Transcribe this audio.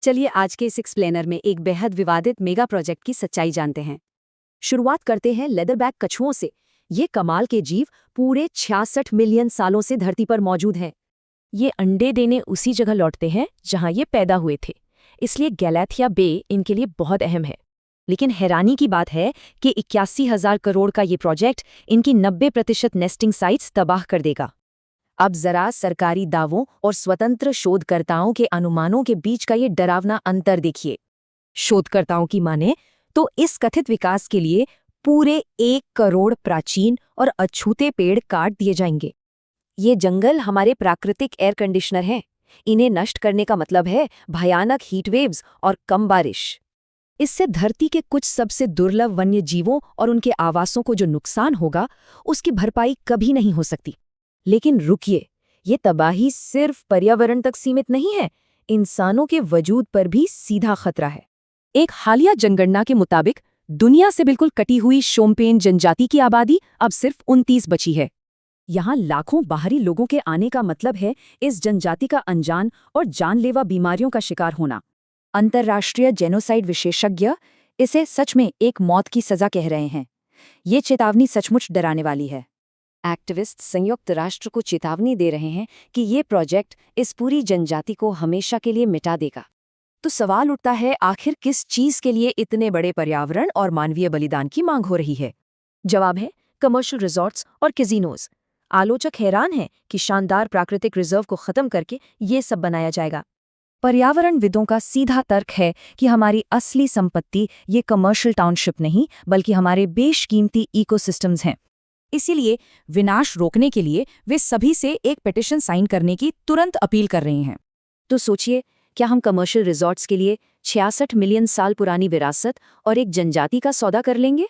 चलिए आज के इस एक्सप्लेनर में एक बेहद विवादित मेगा प्रोजेक्ट की सच्चाई जानते हैं। शुरुआत करते हैं लेदरबैक कछुओं से। ये कमाल के जीव पूरे 66 मिलियन सालों से धरती पर मौजूद हैं। ये अंडे देने उसी जगह लौटते हैं जहां ये पैदा हुए थे, इसलिए गैलाथिया बे इनके लिए बहुत अहम है। लेकिन हैरानी की बात है कि 81,000 करोड़ का ये प्रोजेक्ट इनकी 90% नेस्टिंग साइट्स तबाह कर देगा। अब जरा सरकारी दावों और स्वतंत्र शोधकर्ताओं के अनुमानों के बीच का ये डरावना अंतर देखिए। शोधकर्ताओं की माने तो इस कथित विकास के लिए पूरे 1 करोड़ प्राचीन और अछूते पेड़ काट दिए जाएंगे। ये जंगल हमारे प्राकृतिक एयर कंडीशनर हैं। इन्हें नष्ट करने का मतलब है भयानक हीट वेव्स और कम बारिश। इससे धरती के कुछ सबसे दुर्लभ वन्य जीवों और उनके आवासों को जो नुकसान होगा, उसकी भरपाई कभी नहीं हो सकती। लेकिन रुकिए, ये तबाही सिर्फ पर्यावरण तक सीमित नहीं है, इंसानों के वजूद पर भी सीधा खतरा है। एक हालिया जनगणना के मुताबिक दुनिया से बिल्कुल कटी हुई शोम्पेन जनजाति की आबादी अब सिर्फ 29 बची है। यहाँ लाखों बाहरी लोगों के आने का मतलब है इस जनजाति का अनजान और जानलेवा बीमारियों का शिकार होना। अंतर्राष्ट्रीय जेनोसाइड विशेषज्ञ इसे सच में एक मौत की सजा कह रहे हैं। ये चेतावनी सचमुच डराने वाली है। एक्टिविस्ट संयुक्त राष्ट्र को चेतावनी दे रहे हैं कि ये प्रोजेक्ट इस पूरी जनजाति को हमेशा के लिए मिटा देगा। तो सवाल उठता है, आखिर किस चीज के लिए इतने बड़े पर्यावरण और मानवीय बलिदान की मांग हो रही है? जवाब है कमर्शियल रिजॉर्ट्स और कैसीनोज। आलोचक हैरान हैं कि शानदार प्राकृतिक रिजर्व को खत्म करके ये सब बनाया जाएगा। पर्यावरणविदों का सीधा तर्क है कि हमारी असली संपत्ति ये कमर्शियल टाउनशिप नहीं, बल्कि हमारे बेशकीमती इकोसिस्टम्स हैं। इसीलिए विनाश रोकने के लिए वे सभी से एक पिटीशन साइन करने की तुरंत अपील कर रहे हैं। तो सोचिए, क्या हम कमर्शियल रिजॉर्ट्स के लिए 66 मिलियन साल पुरानी विरासत और एक जनजाति का सौदा कर लेंगे?